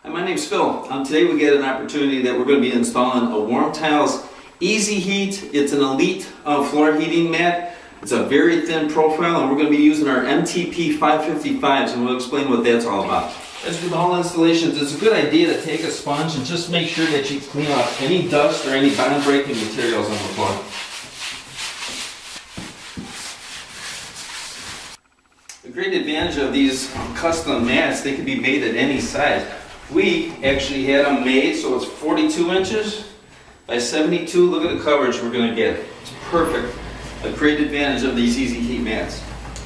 Hi, my name's Phil. Today we get an opportunity that we're going to be installing a WarmTiles Easy Heat. It's an Elite floor heating mat. It's a very thin profile, and we're going to be using our MTP 555s, and we'll explain what that's all about. As with all installations, it's a good idea to take a sponge and just make sure that you clean off any dust or any bond breaking materials on the floor. The great advantage of these custom mats, they can be made at any size. We actually had them made so it's 42 inches by 72. Look at the coverage we're going to get. It's perfect. A great advantage of these Easy Heat mats.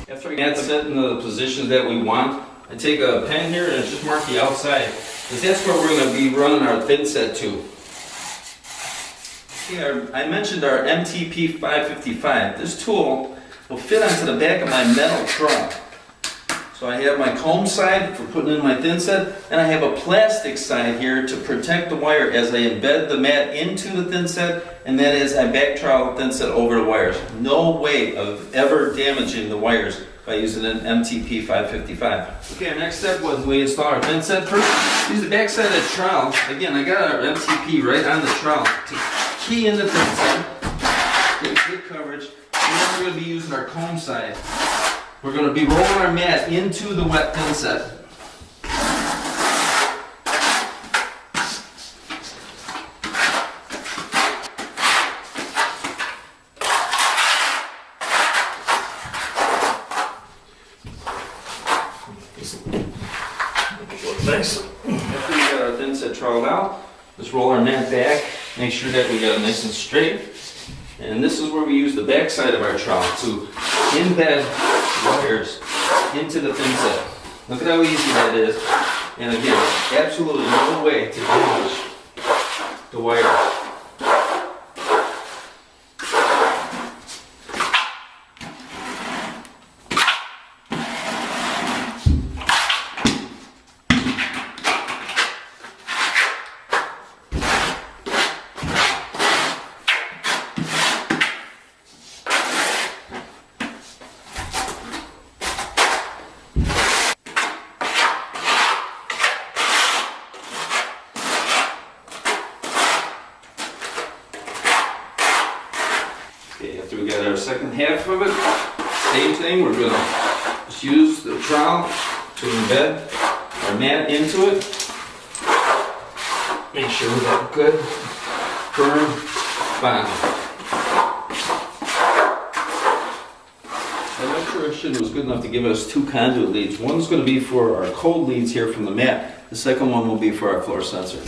After I get set in the positions that we want, I take a pen here and just mark the outside, because that's where we're going to be running our thin set to. Okay, I mentioned our MTP 555. This tool will fit onto the back of my metal trowel. So I have my comb side for putting in my thin set, and I have a plastic side here to protect the wire as I embed the mat into the thin set, and that is I back trowel the thin set over the wires. No way of ever damaging the wires by using an MTP 555. Okay, our next step was we install our thin set first. Use the back side of the trowel. Again, I got our MTP right on the trowel to key in the thin set, get good coverage, and then we're going to be using our comb side. We're going to be rolling our mat into the wet thin set. Nice. After we got our thin set troweled out, let's roll our mat back, make sure that we got it nice and straight. And this is where we use the back side of our trowel to embed wires into the thin set. Look at how easy that is. And again, absolutely no way to damage the wire. Okay, after we got our second half of it, same thing, we're going to just use the trowel to embed our mat into it. Make sure we got good, firm bond. Our electrician was good enough to give us two conduit leads. One's going to be for our cold leads here from the mat. The second one will be for our floor sensor.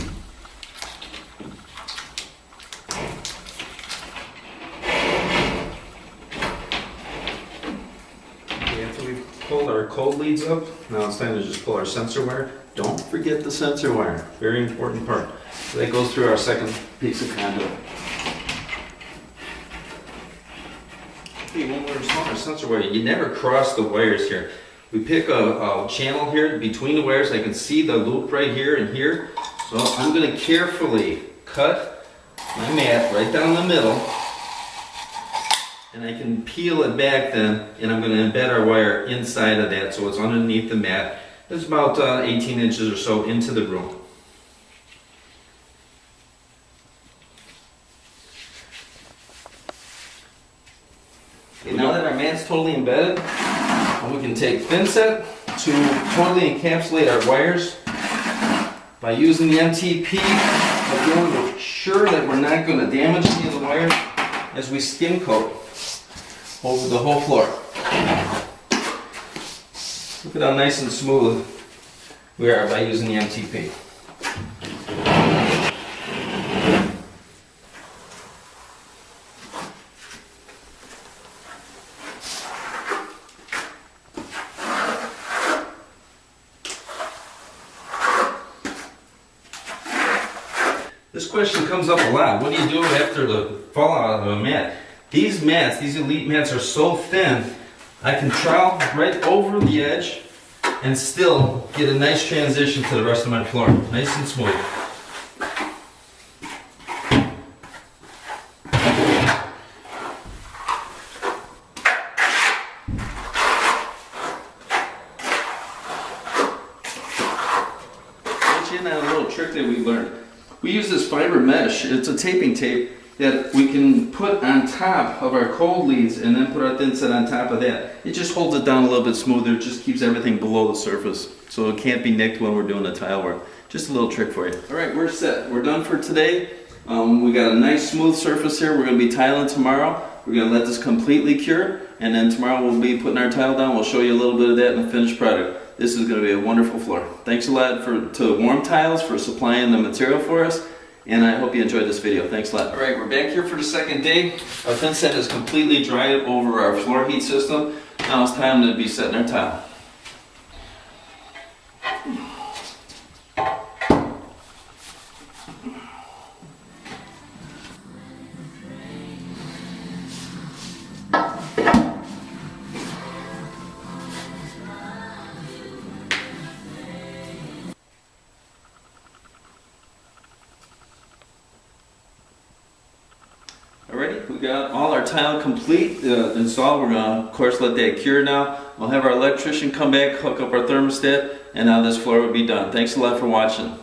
Pulled our cold leads up. Now it's time to just pull our sensor wire. Don't forget the sensor wire. Very important part. So that goes through our second piece of conduit. Okay, when we're installing our sensor wire, you never cross the wires here. We pick a channel here between the wires. I can see the loop right here and here. So I'm going to carefully cut my mat right down the middle. And I can peel it back then, and I'm going to embed our wire inside of that so it's underneath the mat. It's about 18 inches or so into the room. Okay, now that our mat's totally embedded, we can take thin set to totally encapsulate our wires by using the MTP. Again, we're sure that we're not going to damage any of the wires as we skim coat over the whole floor. Look at how nice and smooth we are by using the MTP. This question comes up a lot. What do you do after the fallout of a mat? These mats, these Elite mats are so thin, I can trowel right over the edge and still get a nice transition to the rest of my floor. Nice and smooth. you know, trick that we learned. We use this fiber mesh. It's a taping tape that we can put on top of our cold leads and then put our thin set on top of that. It just holds it down a little bit smoother. It just keeps everything below the surface, so it can't be nicked when we're doing the tile work. Just a little trick for you. All right, we're set. We're done for today. We got a nice smooth surface here. We're going to be tiling tomorrow. We're going to let this completely cure, and then tomorrow we'll be putting our tile down. We'll show you a little bit of that in the finished product. This is going to be a wonderful floor. Thanks a lot to WarmTiles for supplying the material for us, and I hope you enjoyed this video. Thanks a lot. All right, we're back here for the second day. Our thin set is completely dried over our floor heat system. Now it's time to be setting our tile. Alrighty, we got all our tile complete installed. We're going to, of course, let that cure now. We'll have our electrician come back, hook up our thermostat, and now this floor will be done. Thanks a lot for watching.